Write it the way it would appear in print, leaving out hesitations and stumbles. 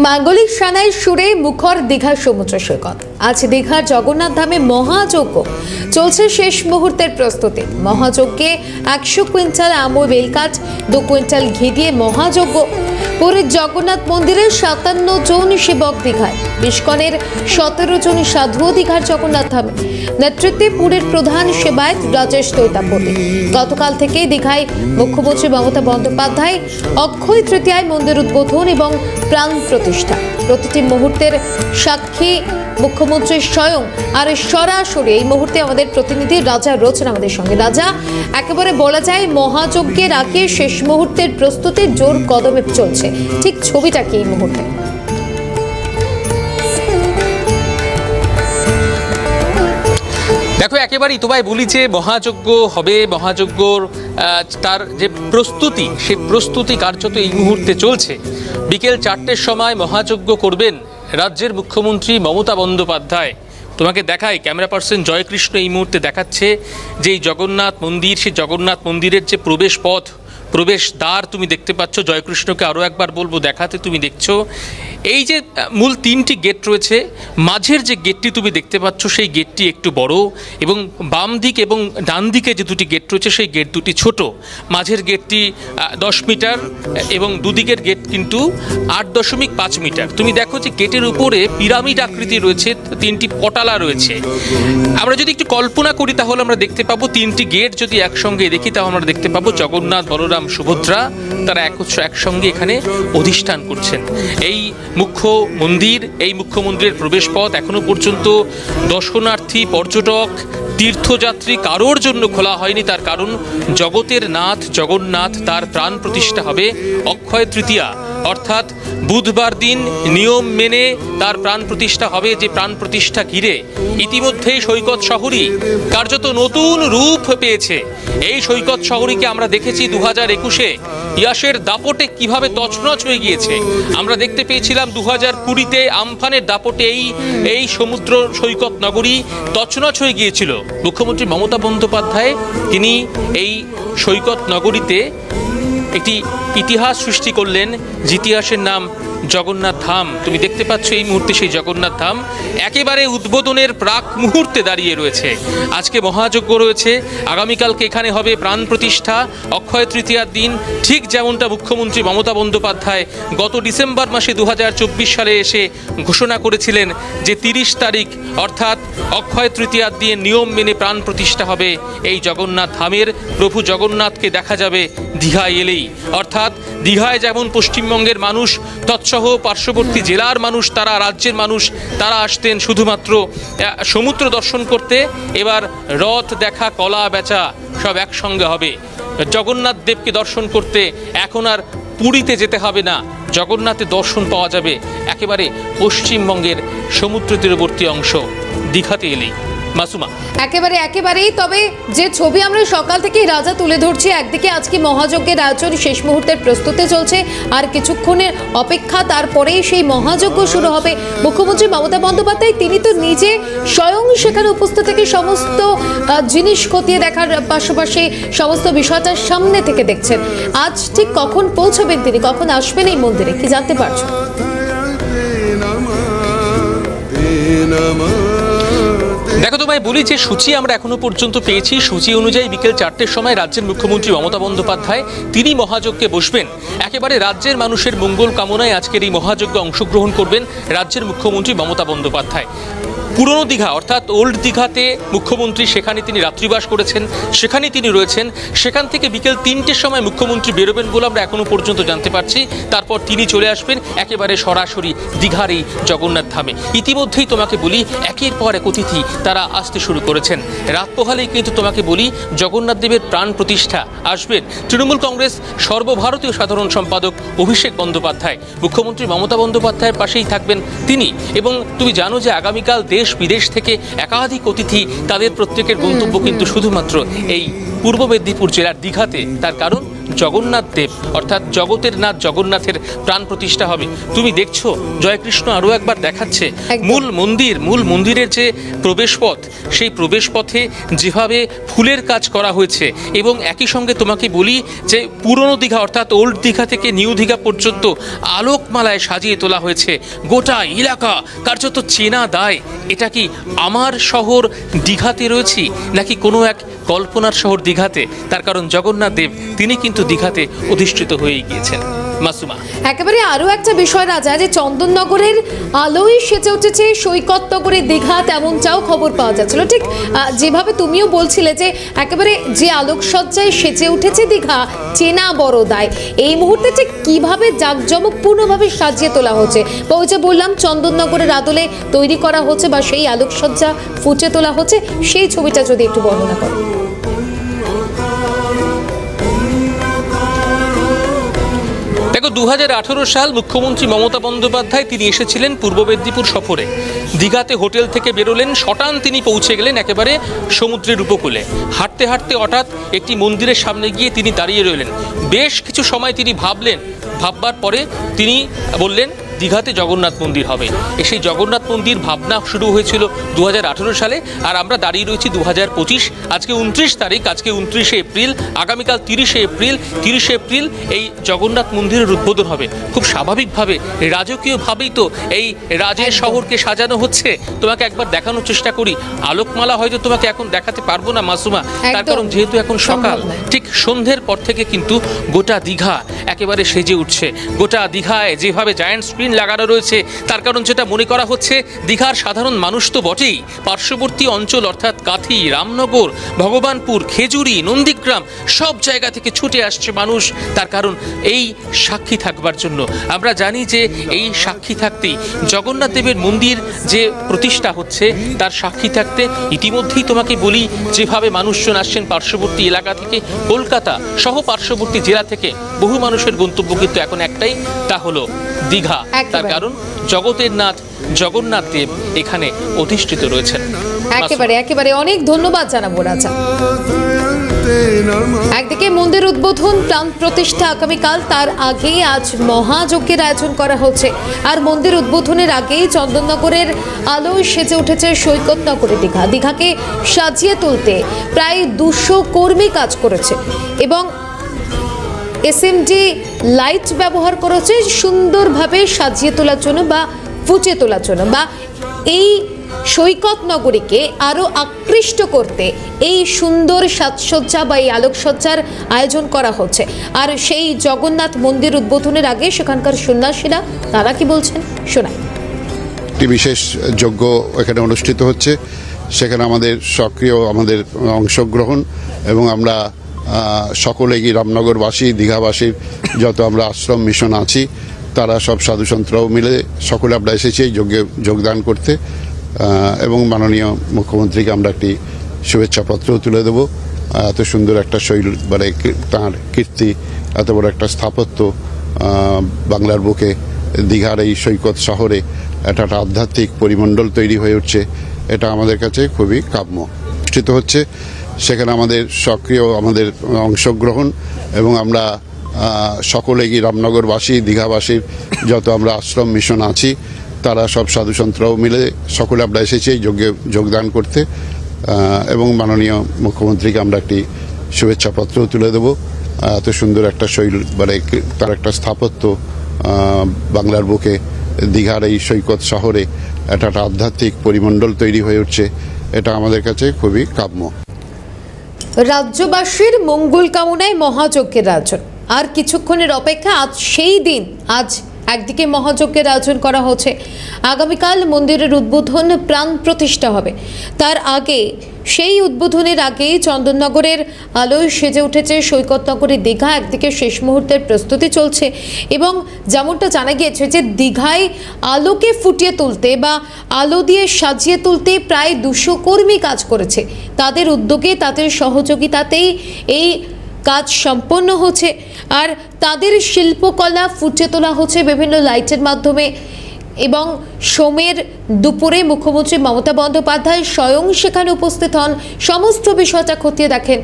মাঙ্গলিক সানাই সুরে মুখর দীঘার সমুদ্র সৈকত। আজ দীঘার জগন্নাথ ধামে মহাযজ্ঞ চলছে, শেষ মুহূর্তের প্রস্তুতি। মহাযজ্ঞে 100 কুইন্টাল আমুল বেলকাঠ, 2 কুইন্টাল ঘি দিয়ে মহাযজ্ঞ। পুরীর জগন্নাথ মন্দিরের 57 জন সেবক দীঘায়, ইস্কনের 17 জন সাধু দীঘার জগন্নাথ ধামে। নেতৃত্বে পুরীর প্রধান সেবায়ত রাজেশ দৈতাপতি। গতকাল থেকে দীঘায় মুখ্যমন্ত্রী মমতা বন্দ্যোপাধ্যায় অক্ষয় তৃতীয়ায় মন্দির উদ্বোধন এবং প্রাণ প্রতিষ্ঠা। প্রতিটি মুহূর্তের সাক্ষী মুখ্যমন্ত্রী স্বয়ং। আর সরাসরি এই মুহূর্তে আমাদের প্রতিনিধি রাজা রয়েছেন আমাদের সঙ্গে। রাজা, একেবারে বলা যায় মহাযজ্ঞের আগে শেষ মুহূর্তের প্রস্তুতির জোর কদমে চলছে, ঠিক ছবিটা কি এই মুহূর্তে? দেখো, একেবারেই তোমায় বলি যে মহাযজ্ঞ হবে, মহাযজ্ঞর তার যে প্রস্তুতি, সেই প্রস্তুতি কার্যত এই মুহূর্তে চলছে। বিকেল 4টের সময় মহাযজ্ঞ করবেন রাজ্যের মুখ্যমন্ত্রী মমতা বন্দ্যোপাধ্যায়। তোমাকে দেখায়, ক্যামেরা পার্সন জয়কৃষ্ণ এই মুহূর্তে দেখাচ্ছে যে এই জগন্নাথ মন্দির, সেই জগন্নাথ মন্দিরের যে প্রবেশ পথ, প্রবেশ দ্বার তুমি দেখতে পাচ্ছ। জয়কৃষ্ণকে আরও একবার বলবো দেখাতে। তুমি দেখছো এই যে মূল 3টি গেট রয়েছে, মাঝের যে গেটটি তুমি দেখতে পাচ্ছ সেই গেটটি একটু বড়, এবং বাম দিক এবং ডান দিকে যে দুটি গেট রয়েছে সেই গেট দুটি ছোট। মাঝের গেটটি 10 মিটার এবং দুদিকের গেট কিন্তু 8.5 মিটার। তুমি দেখো যে গেটের উপরে পিরামিড আকৃতি রয়েছে, 3টি পটালা রয়েছে। আমরা যদি একটু কল্পনা করি তাহলে আমরা দেখতে পাবো 3টি গেট যদি একসঙ্গে দেখি তাহলে আমরা দেখতে পাবো জগন্নাথ, বলরাম, সুভদ্রা তারা একসঙ্গে এখানে অধিষ্ঠান করছেন। এই মুখ্য মন্দির, এই মুখ্য মন্দিরের প্রবেশ পথ এখনো পর্যন্ত দর্শনার্থী, পর্যটক, তীর্থযাত্রী কারোর জন্য খোলা হয়নি। তার কারণ জগতের নাথ জগন্নাথ তার প্রাণ প্রতিষ্ঠা হবে অক্ষয় তৃতীয়া, অর্থাৎ বুধবার দিন নিয়ম মেনে তার প্রাণ প্রতিষ্ঠা হবে। যে প্রাণ প্রতিষ্ঠা ঘিরে ইতিমধ্যেই সৈকত শহরই কার্যত নতুন রূপ পেয়েছে। এই সৈকত শহরীকে আমরা দেখেছি 2021-এ ইয়াসের দাপটে কিভাবে তছনছ হয়ে গিয়েছে। আমরা দেখতে পেয়েছিলাম 2020-তে আমফানের দাপটে এই সমুদ্র সৈকত নগরী তছনছ হয়ে গিয়েছিল। মুখ্যমন্ত্রী মমতা বন্দ্যোপাধ্যায় তিনি এই সৈকত নগরীতে একটি ইতিহাস সৃষ্টি করলেন, ইতিহাসের নাম জগন্নাথ ধাম। তুমি দেখতে পাচ্ছ এই মুহূর্তে সেই জগন্নাথ ধাম একেবারে উদ্বোধনের প্রাক মুহূর্তে দাঁড়িয়ে রয়েছে। আজকে মহাযজ্ঞ রয়েছে, আগামীকালকে এখানে হবে প্রাণ প্রতিষ্ঠা অক্ষয় তৃতীয়ার দিন। ঠিক যেমনটা মুখ্যমন্ত্রী মমতা বন্দ্যোপাধ্যায় গত ডিসেম্বর মাসে 2024 সালে এসে ঘোষণা করেছিলেন যে 30 তারিখ অর্থাৎ অক্ষয় তৃতীয়ার দিন নিয়ম মেনে প্রাণ প্রতিষ্ঠা হবে এই জগন্নাথ ধামের। প্রভু জগন্নাথকে দেখা যাবে দীঘায় এলেই, অর্থাৎ দীঘায় যেমন পশ্চিমবঙ্গের মানুষ তৎসহ পার্শ্ববর্তী জেলার মানুষ, তারা রাজ্যের মানুষ, তারা আসতেন শুধুমাত্র সমুদ্র দর্শন করতে, এবার রথ দেখা, কলা বেচা সব একসঙ্গে হবে। জগন্নাথ দেবকে দর্শন করতে এখন আর পুরীতে যেতে হবে না, জগন্নাথের দর্শন পাওয়া যাবে একেবারে পশ্চিমবঙ্গের সমুদ্র তীরবর্তী অংশ দীঘাতে এলেই। মাসুমা, একেবারেই। তবে যে ছবি আমরা সকাল থেকে রাজা তুলে ধরছি, একদিকে আজকে মহাযজ্ঞের আয়োজন, শেষ মুহূর্তের প্রস্তুতি চলছে, আর কিছুক্ষণের অপেক্ষা, তারপরেই সেই মহাযজ্ঞ শুরু হবে। মুখ্যমন্ত্রী মমতা বন্দ্যোপাধ্যায় তিনি তো নিজে স্বয়ং সেখানে উপস্থিত থেকে সমস্ত জিনিস খতিয়ে দেখার পাশাপাশি সমস্ত বিষয়টা সামনে থেকে দেখছেন। আজ ঠিক কখন পৌঁছবেন তিনি, কখন আসবেন এই মন্দিরে, কি জানতে পারছো? দেখো, তোমায় বলি যে সূচি আমরা এখনো পর্যন্ত পেয়েছি। সূচি অনুযায়ী বিকেল 4টের সময় রাজ্যের মুখ্যমন্ত্রী মমতা বন্দ্যোপাধ্যায় তিনি মহাযজ্ঞে বসবেন। একেবারে রাজ্যের মানুষের মঙ্গল কামনায় আজকের এই মহাযজ্ঞে অংশগ্রহণ করবেন রাজ্যের মুখ্যমন্ত্রী মমতা বন্দ্যোপাধ্যায়। পুরনো দীঘা অর্থাৎ ওল্ড দীঘাতে মুখ্যমন্ত্রী, সেখানে তিনি রাত্রিবাস করেছেন, সেখানেই তিনি রয়েছেন। সেখান থেকে বিকেল 3টের সময় মুখ্যমন্ত্রী বেরোবেন বলে আমরা এখনো পর্যন্ত জানতে পারছি। তারপর তিনি চলে আসবেন একেবারে সরাসরি দীঘার এই জগন্নাথ ধামে। ইতিমধ্যেই তোমাকে বলি একের পর এক অতিথি তারা আসতে শুরু করেছেন। রাত পোহালেই কিন্তু তোমাকে বলি জগন্নাথ দেবের প্রাণ প্রতিষ্ঠা আসবেন তৃণমূল কংগ্রেস সর্বভারতীয় সাধারণ সম্পাদক অভিষেক বন্দ্যোপাধ্যায়। মুখ্যমন্ত্রী মমতা বন্দ্যোপাধ্যায়ের পাশেই থাকবেন তিনি। এবং তুমি জানো যে আগামীকাল দেশ দেশ বিদেশ থেকে একাধিক অতিথি, তাদের প্রত্যেকের গন্তব্য কিন্তু শুধুমাত্র এই পূর্ব মেদিনীপুর জেলার দীঘাতে। তার কারণ জগন্নাথ দেব অর্থাৎ জগতের নাথ জগন্নাথের প্রাণ প্রতিষ্ঠা হবে। তুমি দেখছো জয়কৃষ্ণ আরও একবার দেখাচ্ছে মূল মন্দিরের যে প্রবেশপথ, সেই প্রবেশপথে যেভাবে ফুলের কাজ করা হয়েছে, এবং একই সঙ্গে তোমাকে বলি যে পুরনো দীঘা অর্থাৎ ওল্ড দীঘা থেকে নিউ দীঘা পর্যন্ত আলোকমালায় সাজিয়ে তোলা হয়েছে গোটা এলাকা, কার্যত চেনা দায়। এটা কি আমার শহর দীঘাতে রয়েছি নাকি কোনো এক কল্পনার শহর দীঘাতে? তার কারণ জগন্নাথ দেব তিনি কিন্তু দীঘাতে অধিষ্ঠিত হয়ে গিয়েছেন। মাসুমা, একেবারে আরো একটা বিষয় রাজা, যে চন্দননগরের আলোয় সেজে উঠেছে সৈকত নগরের দীঘা, তেমনটাও খবর পাওয়া যাচ্ছিল। ঠিক যেভাবে তুমিও বলছিলে যে একেবারে যে আলোকসজ্জায় সেজে উঠেছে দীঘা, চেনা বড় দায়। এই মুহূর্তে ঠিক কিভাবে জাঁকজমকপূর্ণভাবে সাজিয়ে তোলা হচ্ছে, বা ওই যে বললাম চন্দননগরের আদলে তৈরি করা হচ্ছে বা সেই আলোকসজ্জা ফুটে তোলা হচ্ছে, সেই ছবিটা যদি একটু বর্ণনা করো। দেখো, 2018 সাল মুখ্যমন্ত্রী মমতা বন্দ্যোপাধ্যায় তিনি এসেছিলেন পূর্ব মেদিনীপুর সফরে। দীঘাতে হোটেল থেকে বেরোলেন, শটান তিনি পৌঁছে গেলেন একেবারে সমুদ্রের উপকূলে। হাঁটতে হাঁটতে হঠাৎ একটি মন্দিরের সামনে গিয়ে তিনি দাঁড়িয়ে রইলেন। বেশ কিছু সময় তিনি ভাববার পরে তিনি বললেন দীঘাতে জগন্নাথ মন্দির হবে। সেই জগন্নাথ মন্দির ভাবনা শুরু হয়েছিল 2018 সালে, আর আমরা দাঁড়িয়ে রয়েছি 2025। আজকে 29 তারিখ, আজকে 29শে এপ্রিল, আগামীকাল 30শে এপ্রিল এই জগন্নাথ মন্দিরের উদ্বোধন হবে। খুব স্বাভাবিকভাবে রাজকীয়ভাবেই তো এই রাজের শহরকে সাজানো হচ্ছে। তোমাকে একবার দেখানোর চেষ্টা করি। আলোকমালা হয়তো তোমাকে এখন দেখাতে পারবো না মাসুমা, তার কারণ যেহেতু এখন সকাল, ঠিক সন্ধ্যের পর থেকে কিন্তু গোটা দীঘা একেবারে সেজে উঠছে। গোটা দীঘায় যেভাবে জায়ান্ট স্ক্রিন লাগানো রয়েছে, তার কারণ যেটা মনে করা হচ্ছে দীঘার সাধারণ মানুষ তো বটেই, পার্শ্ববর্তী অঞ্চল অর্থাৎ কাথি, রামনগর, ভগবানপুর, খেজুরি, নন্দীগ্রাম সব জায়গা থেকে ছুটে আসছে মানুষ। তার কারণ এই সাক্ষী থাকবার জন্য। আমরা জানি যে এই সাক্ষী থাকতেই জগন্নাথ দেবের মন্দির যে প্রতিষ্ঠা হচ্ছে তার সাক্ষী থাকতে ইতিমধ্যেই তোমাকে বলি যেভাবে মানুষজন আসছেন পার্শ্ববর্তী এলাকা থেকে, কলকাতা সহ পার্শ্ববর্তী জেলা থেকে বহু মানুষের গন্তব্য কিন্তু এখন একটাই, তা হলো দীঘা। তার কারণ জগতের নাথ জগন্নাথ দেব এখানে অধিষ্ঠিত রয়েছেন। একেবারে অনেক ধন্যবাদ জানাবো রাজা। একদিকে মন্দির উদ্বোধন, প্রাণ প্রতিষ্ঠা আগামীকাল, তার আগে আজ মহাযজ্ঞের আয়োজন করা হচ্ছে। আর মন্দির উদ্বোধনের আগেই চন্দননগরের আলোয় সেজে উঠেছে সৈকত নগরী দীঘা। দীঘাকে সাজিয়ে তুলতে প্রায় 200 কর্মী কাজ করেছে এবং এসএমডি লাইট ব্যবহার করেছে সুন্দরভাবে সাজিয়ে তোলার জন্য বা ফুটিয়ে তোলার জন্য, বা এই সৈকত নগরীকে আরো আকৃষ্ট করতে এই সুন্দর সাজসজ্জা বা এই আলোকসজ্জার আয়োজন করা হচ্ছে। আর সেই জগন্নাথ মন্দির উদ্বোধনের আগে সেখানকার সন্ন্যাসীরা তারা কি বলছেন শোনাই। একটি বিশেষ যজ্ঞ এখানে অনুষ্ঠিত হচ্ছে, সেখানে আমাদের সক্রিয় অংশগ্রহণ, এবং আমরা সকলে কি রামনগরবাসী, দীঘাবাসীর যত আমরা আশ্রম মিশন আছি তারা সব সাধুসন্তরাও মিলে সকলে আমরা এসেছি এই যজ্ঞে যোগদান করতে, এবং মাননীয় মুখ্যমন্ত্রীকে আমরা একটি শুভেচ্ছাপত্রও তুলে দেবো। এত সুন্দর একটা শৈল, মানে তাঁর কীর্তি, এত বড় একটা স্থাপত্য বাংলার বুকে দীঘার এই সৈকত শহরে একটা আধ্যাত্মিক পরিমণ্ডল তৈরি হয়ে উঠছে, এটা আমাদের কাছে খুবই কাম্য। অনুষ্ঠিত হচ্ছে সেখানে আমাদের সক্রিয় অংশগ্রহণ, এবং আমরা সকলে কি রামনগরবাসী, দীঘাবাসীর যত আমরা আশ্রম মিশন আছি তারা সব সাধুসন্তরাও মিলে সকলে আমরা এসেছি এই যজ্ঞে যোগদান করতে, এবং মাননীয় মুখ্যমন্ত্রীকে আমরা একটি শুভেচ্ছাপত্রও তুলে দেবো। এত সুন্দর একটা শৈল, মানে তার একটা স্থাপত্য বাংলার বুকে দীঘার এই সৈকত শহরে একটা আধ্যাত্মিক পরিমণ্ডল তৈরি হয়ে উঠছে, এটা আমাদের কাছে খুবই কাম্য। রাজ্যবাসীর মঙ্গল কামনায় মহাযজ্ঞের আয়োজন, আর কিছুক্ষণের অপেক্ষা, আজ সেই দিন। আজ একদিকে মহাযজ্ঞের আয়োজন করা হচ্ছে, আগামীকাল মন্দিরের উদ্বোধন, প্রাণ প্রতিষ্ঠা হবে। তার আগে সেই উদ্বোধনের আগেই চন্দননগরের আলোয় সেজে উঠেছে সৈকত নগরী দীঘা। একদিকে শেষ মুহূর্তের প্রস্তুতি চলছে, এবং যেমনটা জানা গিয়েছে যে দীঘায় আলোকে ফুটিয়ে তুলতে বা আলো দিয়ে সাজিয়ে তুলতে প্রায় 200 কর্মী কাজ করেছে। তাদের উদ্যোগে, তাদের সহযোগিতাতেই এই কাজ সম্পন্ন হচ্ছে, আর তাদের শিল্পকলা ফুটিয়ে তোলা হচ্ছে বিভিন্ন লাইটের মাধ্যমে। এবং সোমের দুপুরে মুখ্যমন্ত্রী মমতা বন্দ্যোপাধ্যায় স্বয়ং সেখানে উপস্থিত হন, সমস্ত বিষয়টা খতিয়ে দেখেন।